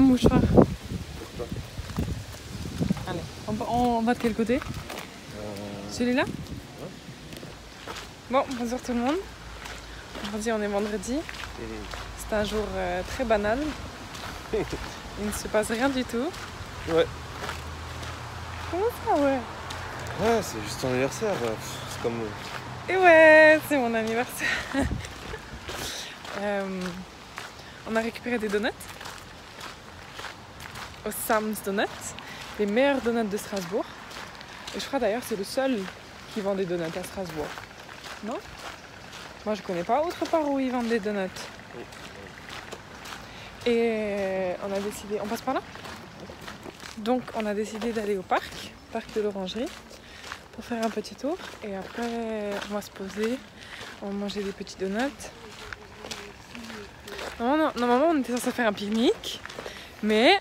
mouchoir. Allez, on va de quel côté? Celui-là? Bon, bonjour tout le monde. Aujourd'hui on est vendredi. C'est un jour très banal. Il ne se passe rien du tout. Ouais. Comment ça, ouais? Ouais, c'est juste ton anniversaire. C'est comme... Et ouais, c'est mon anniversaire. On a récupéré des donuts au Sam's Donuts, les meilleurs donuts de Strasbourg. Et je crois d'ailleurs c'est le seul qui vend des donuts à Strasbourg. Non? Moi je connais pas autre part où ils vendent des donuts. Et on a décidé, on passe par là? Donc on a décidé d'aller au parc de l'Orangerie, pour faire un petit tour. Et après on va se poser, on va manger des petits donuts. Normalement on était censé faire un pique-nique, mais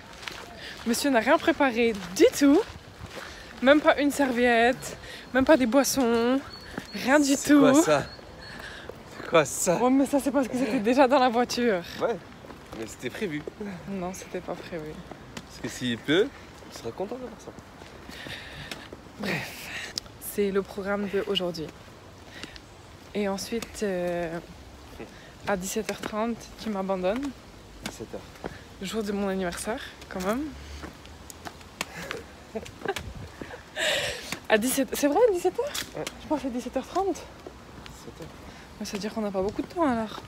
monsieur n'a rien préparé du tout. Même pas une serviette, même pas des boissons, rien du tout. C'est quoi ça? C'est quoi ça? Ouais, mais ça c'est parce que c'était déjà dans la voiture. Ouais, mais c'était prévu. Non, c'était pas prévu. Parce que s'il pleut, tu seras content d'avoir ça. Bref, c'est le programme d'aujourd'hui. Et ensuite, à 17h30, tu m'abandonnes. 17h. Le jour de mon anniversaire, quand même. À 17... C'est vrai, 17h? Ouais. Je pense à 17h30. 17h. Ça veut dire qu'on n'a pas beaucoup de temps alors.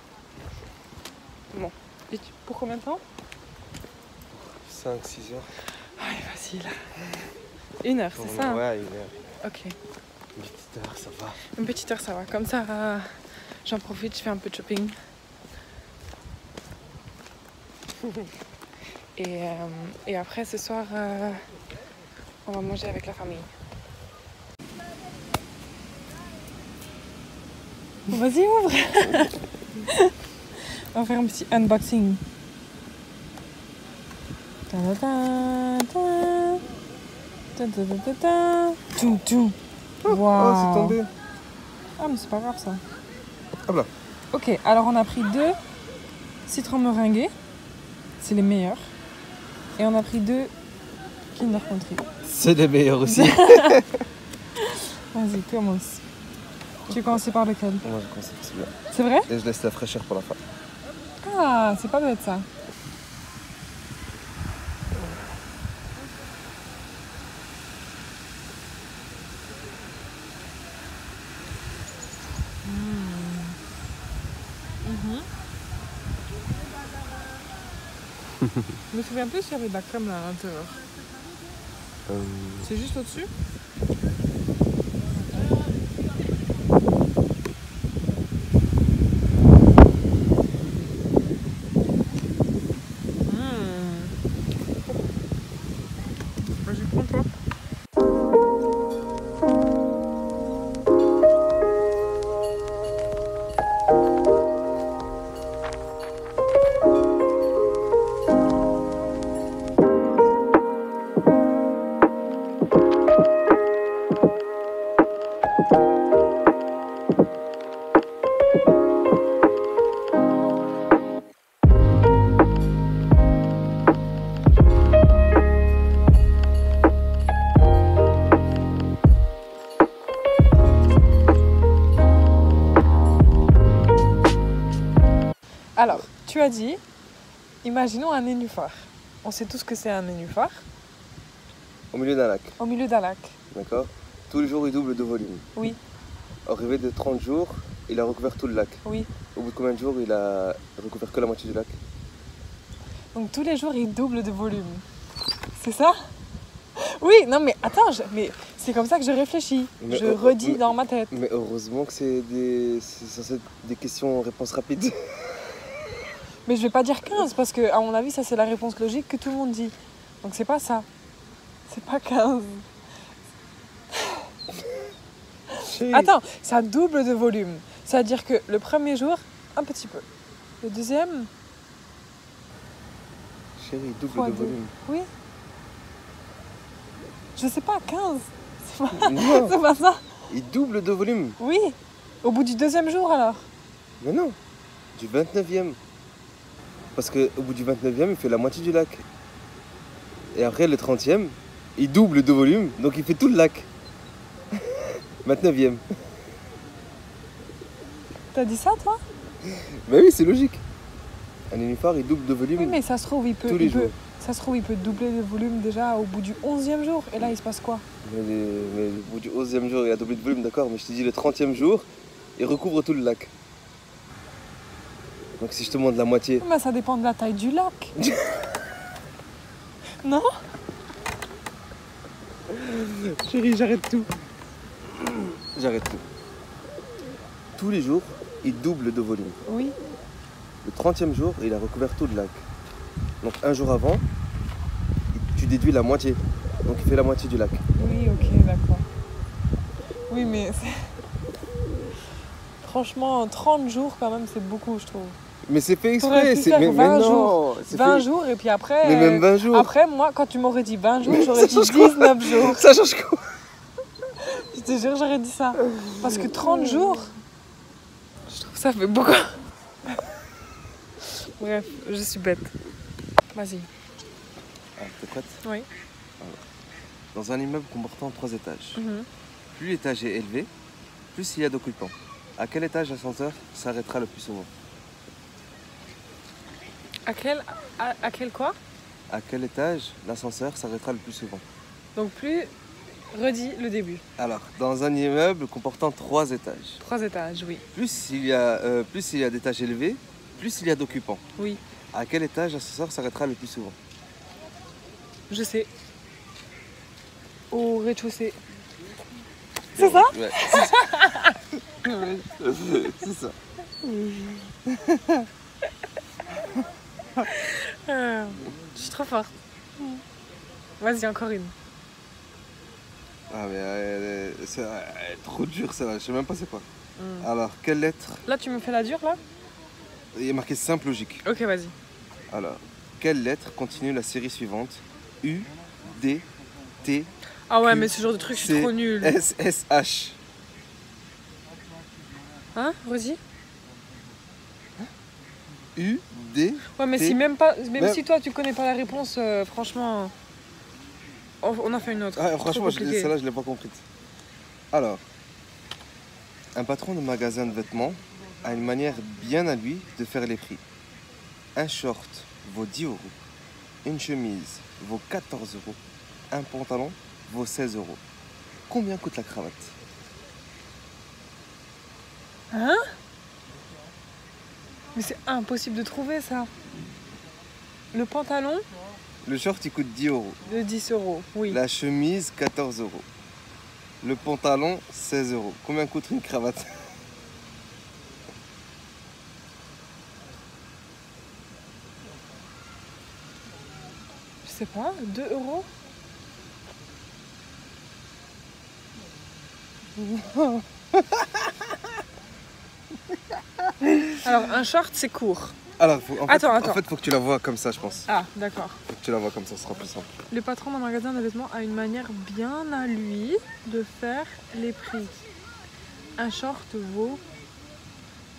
Bon. Et pour combien de temps? 5-6 heures. Allez, facile. 1 heure, c'est ça? Ouais, 1 heure. Ok. Une petite heure, ça va. Une petite heure, ça va. Comme ça, j'en profite, je fais un peu de shopping. Et après, ce soir, on va manger avec la famille. Vas-y, ouvre. On va faire un petit unboxing. Tout. Oh, Wow. c'est tombé. Ah, mais c'est pas grave ça. Hop là. Ok, alors on a pris 2 citrons meringués. C'est les meilleurs. Et on a pris 2 Kinder Country. C'est les meilleurs aussi. Vas-y, commence. Tu veux commencer par lequel? Moi, je commence par celui-là. C'est vrai? Et je laisse la fraîcheur pour la fin. Ah, c'est pas bête ça. Je me souviens plus s'il y avait de la crème là à l'intérieur. C'est juste au-dessus? Vas-y, prends-toi. Alors, tu as dit, imaginons un nénuphar. On sait tous ce que c'est un nénuphar. Au milieu d'un lac, Au milieu d'un lac. d'accord? Tous les jours, il double de volume. Oui, Arrivé de 30 jours, il a recouvert tout le lac. oui. Au bout de combien de jours, il a recouvert que la moitié du lac? Donc tous les jours, il double de volume. C'est ça? Oui, non mais attends, mais c'est comme ça que je réfléchis. Mais je redis dans ma tête. Mais heureusement que c'est censé être des questions-réponses rapides. Mais je vais pas dire 15 parce que, à mon avis, ça c'est la réponse logique que tout le monde dit. Donc c'est pas ça. C'est pas 15. Attends, ça double de volume. C'est-à-dire que le premier jour, un petit peu. Le deuxième, Chérie, double fois de 2. volume. Oui. Je sais pas, 15. C'est pas, Non, c'est pas ça. il double de volume. Oui. Au bout du deuxième jour alors. Mais non, du 29e. Parce qu'au bout du 29e, il fait la moitié du lac. Et après, le 30e, il double de volume, donc il fait tout le lac. 29e. T'as dit ça, toi? Bah oui, c'est logique. Un nénuphar, il double de volume Oui, mais ça se trouve, tous les jours. ça se trouve, il peut doubler le volume déjà au bout du 11e jour. Et là, il se passe quoi? Mais au bout du 11e jour, il a doublé de volume, d'accord, mais je te dis le 30e jour, il recouvre tout le lac. Donc si je te montre la moitié... Mais ça dépend de la taille du lac. Non? Chérie, j'arrête tout. J'arrête tout. Tous les jours, il double de volume. Oui. Le 30e jour, il a recouvert tout le lac. Donc un jour avant, tu déduis la moitié. Donc il fait la moitié du lac. Oui, ok, d'accord. Oui, mais franchement, 30 jours quand même, c'est beaucoup, je trouve. Mais c'est fait T'aurais exprès. pu faire Mais 20 non, jours. c'est 20 fait- jours et puis après... Mais même 20 jours. Après, moi, quand tu m'aurais dit 20 jours, Mais j'aurais ça dit change quoi 19 jours. Ça change quoi? Je te jure, j'aurais dit ça. Parce que 30 jours, je trouve que ça fait beaucoup. Bref, je suis bête. Vas-y. Ah, t'es prête? Oui. Dans un immeuble comportant 3 étages, Mhm. plus l'étage est élevé, plus il y a d'occupants. À quel étage l'ascenseur s'arrêtera le plus souvent? À quel quoi? À quel étage l'ascenseur s'arrêtera le plus souvent? Donc plus... Redis le début. Alors, dans un immeuble comportant 3 étages, 3 étages, oui. plus il y a d'étages élevés, plus il y a d'occupants. Oui, À quel étage l'ascenseur s'arrêtera le plus souvent? je sais. Au rez-de-chaussée. C'est ça? Ouais. C'est ça. Je suis trop forte. Vas-y, encore une. Ah mais elle est trop dur ça, je sais même pas c'est quoi. Mm. Alors, quelle lettre? Là, tu me fais la dure, là? Il y a marqué simple logique. Ok, vas-y. Alors, quelle lettre continue la série suivante? U, D, T, Ah ouais, Q, mais ce genre de truc, je suis C, trop nulle. S, S, H. Hein? Redis? U, D, Ouais, mais T. si même Même- si toi, tu connais pas la réponse, franchement... On a fait une autre. Ah, Trop franchement, compliqué. celle-là, je l'ai pas comprise. Alors, un patron de magasin de vêtements a une manière bien à lui de faire les prix. Un short vaut 10 euros. Une chemise vaut 14 euros. Un pantalon vaut 16 euros. Combien coûte la cravate? Hein? Mais c'est impossible de trouver ça. Le pantalon Le short, il coûte 10 euros. de 10 euros, oui. La chemise, 14 euros. Le pantalon, 16 euros. Combien coûte une cravate? Je sais pas, 2 euros? Alors, un short, c'est court. Alors, Attends. en fait, faut que tu la vois comme ça, je pense. Ah, d'accord. Faut que tu la vois comme ça, ce sera plus simple. Le patron d'un magasin de vêtements a une manière bien à lui de faire les prix. Un short vaut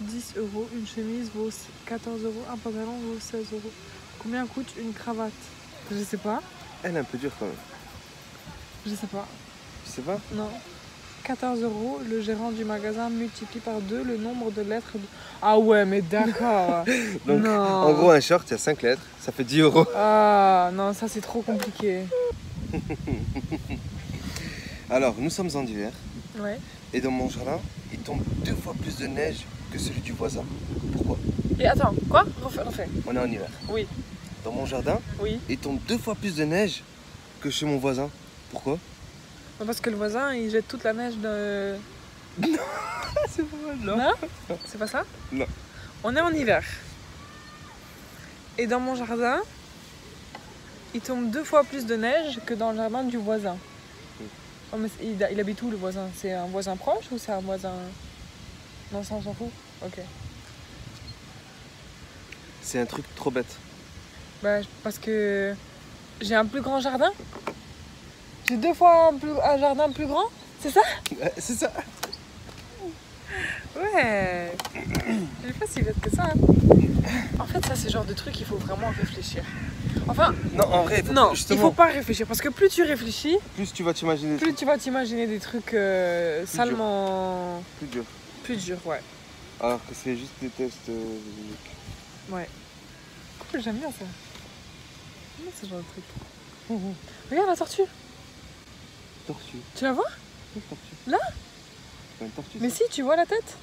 10 euros, une chemise vaut 14 euros, un pantalon vaut 16 euros. Combien coûte une cravate? Je sais pas. Elle est un peu dure quand même. Je sais pas. Tu sais pas? Non. 14 euros, le gérant du magasin multiplie par 2 le nombre de lettres. Ah ouais, mais d'accord. Donc, non. en gros, un short, il y a 5 lettres, ça fait 10 euros. Ah non, ça c'est trop compliqué. Alors, nous sommes en hiver, Ouais. et dans mon jardin, il tombe 2 fois plus de neige que celui du voisin. Pourquoi? Et attends, quoi? Refais. On est en hiver. Oui, Dans mon jardin, oui. il tombe 2 fois plus de neige que chez mon voisin. Pourquoi? Parce que le voisin, il jette toute la neige de... C'est pas mal, Non? C'est pas ça? Non. On est en hiver. Et dans mon jardin, il tombe 2 fois plus de neige que dans le jardin du voisin. Oh, mais il habite où le voisin? C'est un voisin proche ou c'est un voisin... Non, ça on s'en fout. Ok. C'est un truc trop bête. Bah, parce que j'ai un plus grand jardin. J'ai 2 fois un jardin plus grand. C'est ça? C'est ça. Ouais. est pas si bête que ça. Hein. En fait, ça, c'est le genre de truc, il faut vraiment réfléchir. Enfin, Non, en vrai, non, justement, il faut pas réfléchir parce que plus tu réfléchis, plus tu vas t'imaginer plus tu vas t'imaginer des trucs salement plus dur. plus durs, ouais. Alors que c'est juste des tests. Ouais. Cool, j'aime bien ça. J'aime bien ce genre de truc. Regarde la tortue. Tortue. Tu la vois? Une tortue. Là? C'est une tortue. Mais ça. si, tu vois la tête?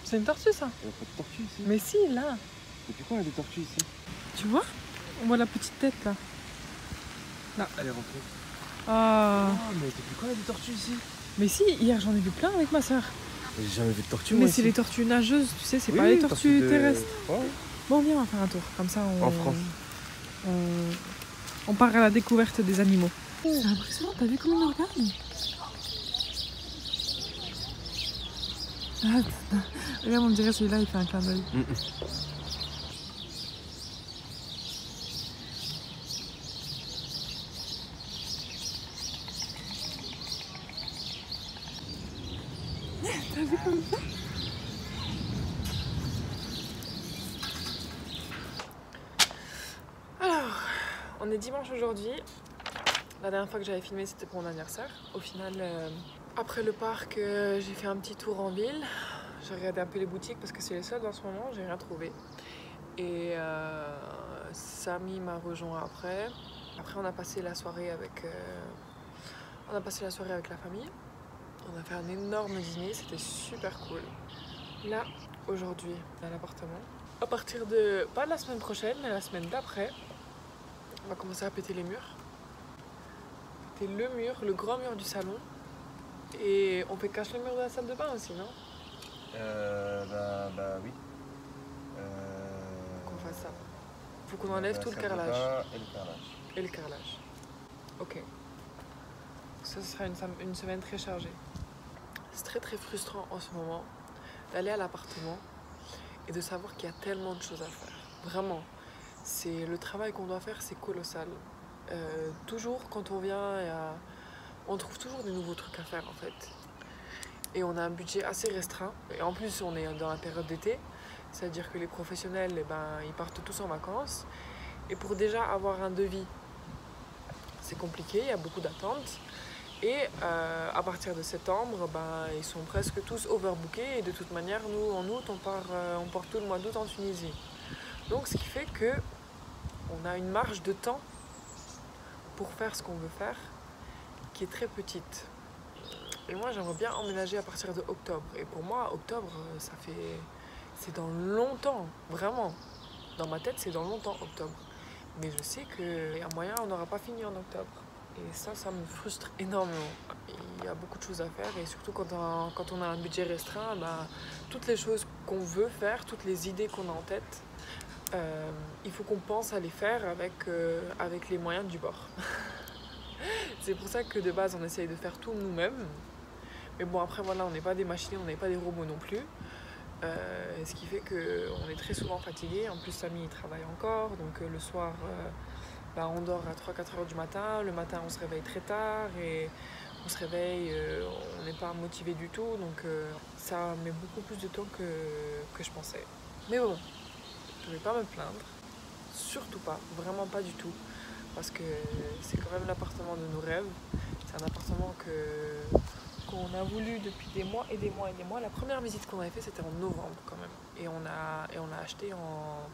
C'est une tortue ça. Il n'y a pas de tortue ici. Mais si, là. Depuis quand il y a des tortues ici? Tu vois? On voit la petite tête là. Là. Elle est rentrée. Ah. Mais depuis quand il y a des tortues ici? Mais si, hier j'en ai vu plein avec ma soeur. J'ai jamais vu de tortue. Mais c'est les tortues nageuses, tu sais, c'est pas les tortues terrestres. Ouais. Bon, viens, on va faire un tour. Comme ça, En France. On part à la découverte des animaux. C'est impressionnant, t'as vu comment ils nous regardent? Ah, regarde, on dirait celui-là, il fait un clin d'œil. T'as vu comme ça? Alors, on est dimanche aujourd'hui. La dernière fois que j'avais filmé, c'était pour mon anniversaire. Au final, après le parc, j'ai fait un petit tour en ville. J'ai regardé un peu les boutiques parce que c'est les seules en ce moment, j'ai rien trouvé. Et Samy m'a rejoint après. Après, on a passé la soirée avec la famille. On a fait un énorme dîner, c'était super cool. Là, aujourd'hui, à l'appartement. À partir de, pas la semaine prochaine, mais la semaine d'après, on va commencer à péter les murs. Péter le mur, le grand mur du salon. Et on peut cacher le mur de la salle de bain aussi, non? Bah oui. Qu'on fasse ça. Faut qu'on enlève tout le carrelage. Et le carrelage. Et le carrelage. Ok. Ça sera une semaine très chargée. C'est très très frustrant en ce moment d'aller à l'appartement et de savoir qu'il y a tellement de choses à faire. Vraiment. C'est le travail qu'on doit faire, c'est colossal. Toujours quand on vient, on trouve toujours des nouveaux trucs à faire en fait. Et on a un budget assez restreint. Et en plus, on est dans la période d'été. C'est-à-dire que les professionnels, eh ben, ils partent tous en vacances. Et pour déjà avoir un devis, c'est compliqué, il y a beaucoup d'attentes. Et à partir de septembre, ben, ils sont presque tous overbookés. Et de toute manière, nous, en août, on part tout le mois d'août en Tunisie. Donc, ce qui fait qu'on a une marge de temps pour faire ce qu'on veut faire, qui est très petite. Et moi, j'aimerais bien emménager à partir de octobre. Et pour moi, octobre, c'est dans longtemps, vraiment. Dans ma tête, c'est dans longtemps, octobre. Mais je sais qu'il y a moyen, on n'aura pas fini en octobre. Et ça me frustre énormément. Il y a beaucoup de choses à faire et surtout quand on a un budget restreint, bah, toutes les choses qu'on veut faire, toutes les idées qu'on a en tête, il faut qu'on pense à les faire avec les moyens du bord. C'est pour ça que de base, on essaye de faire tout nous-mêmes. Mais bon, après, voilà, on n'est pas des machines, on n'est pas des robots non plus. Ce qui fait qu'on est très souvent fatigué. En plus, Samy, il travaille encore. Donc le soir, on dort à 3-4 heures du matin. Le matin, on se réveille très tard. Et on se réveille, on n'est pas motivé du tout. Donc ça met beaucoup plus de temps que je pensais. Mais bon, je ne vais pas me plaindre. Surtout pas, vraiment pas du tout. Parce que c'est quand même l'appartement de nos rêves. C'est un appartement qu'on a voulu depuis des mois et des mois et des mois. La première visite qu'on avait fait, c'était en novembre quand même. Et on a acheté en...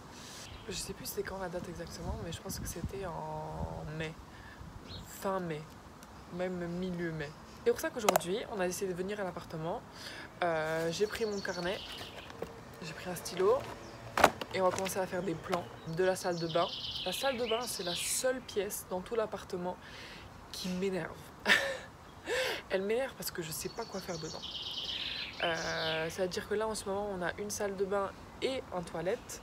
Je sais plus c'était quand la date exactement, mais je pense que c'était en mai. Fin mai. Même milieu mai. C'est pour ça qu'aujourd'hui, on a décidé de venir à l'appartement. J'ai pris mon carnet, j'ai pris un stylo. Et on va commencer à faire des plans de la salle de bain. La salle de bain, c'est la seule pièce dans tout l'appartement qui m'énerve. Elle m'énerve parce que je sais pas quoi faire dedans. C'est-à-dire que là, en ce moment, on a une salle de bain et une toilette.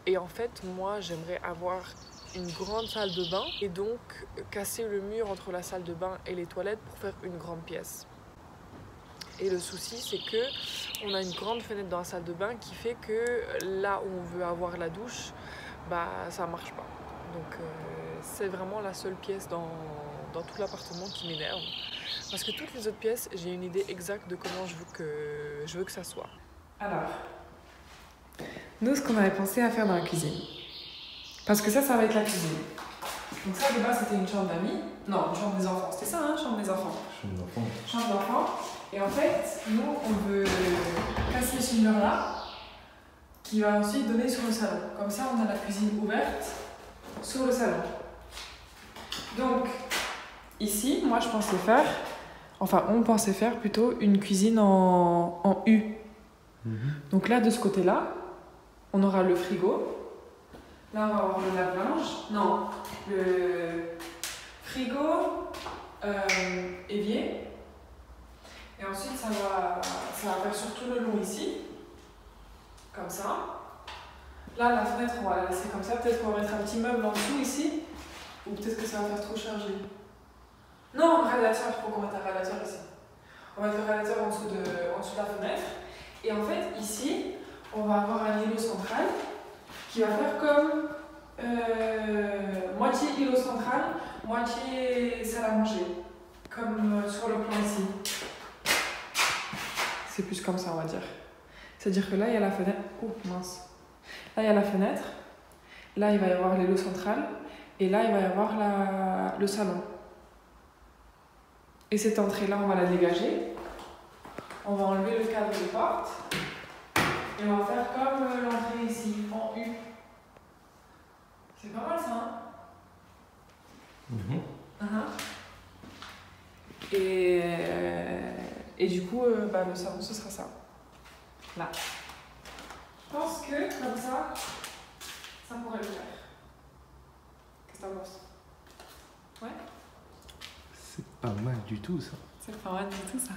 Et en fait, moi, j'aimerais avoir une grande salle de bain et donc casser le mur entre la salle de bain et les toilettes pour faire une grande pièce. Et le souci, c'est que on a une grande fenêtre dans la salle de bain qui fait que là où on veut avoir la douche, ça marche pas. Donc c'est vraiment la seule pièce dans tout l'appartement qui m'énerve. Parce que toutes les autres pièces, j'ai une idée exacte de comment je veux que ça soit. Alors, nous, ce qu'on avait pensé à faire dans la cuisine. Parce que ça va être la cuisine. Donc ça, de base, c'était une chambre d'amis. Non, une chambre des enfants. C'était ça, hein, chambre des enfants. Chambre d'enfant. Chambre d'enfants. Et en fait, nous, on veut casser ce mur-là, qui va ensuite donner sur le salon. Comme ça, on a la cuisine ouverte sur le salon. Donc, ici, moi, je pensais faire, enfin, on pensait faire plutôt une cuisine en U. Donc là, de ce côté-là, on aura le frigo. Là, on va avoir le lave-linge. Non, le frigo, évier. Et ensuite, ça va faire sur tout le long ici. Comme ça. Là, la fenêtre, on va la laisser comme ça. Peut-être qu'on va mettre un petit meuble en dessous ici. Ou peut-être que ça va faire trop chargé. Non, radiateur, il faut qu'on mette un radiateur ici. On va mettre le radiateur en dessous de la fenêtre. Et en fait, ici, on va avoir un îlot central qui va faire comme moitié îlot central, moitié salle à manger. Comme sur le plan ici. C'est plus comme ça, on va dire. C'est-à-dire que là, il y a la fenêtre. Oh, mince. Là, il y a la fenêtre. Là, il va y avoir l'îlot central. Et là, il va y avoir le salon. Et cette entrée-là, on va la dégager. On va enlever le cadre de porte. Et on va faire comme l'entrée ici, en U. C'est pas mal ça, hein? Et du coup, le salon, ce sera ça. Là. Je pense que, comme ça pourrait le faire. Qu'est-ce que t'en penses? Ouais? C'est pas mal du tout ça. C'est pas mal du tout ça.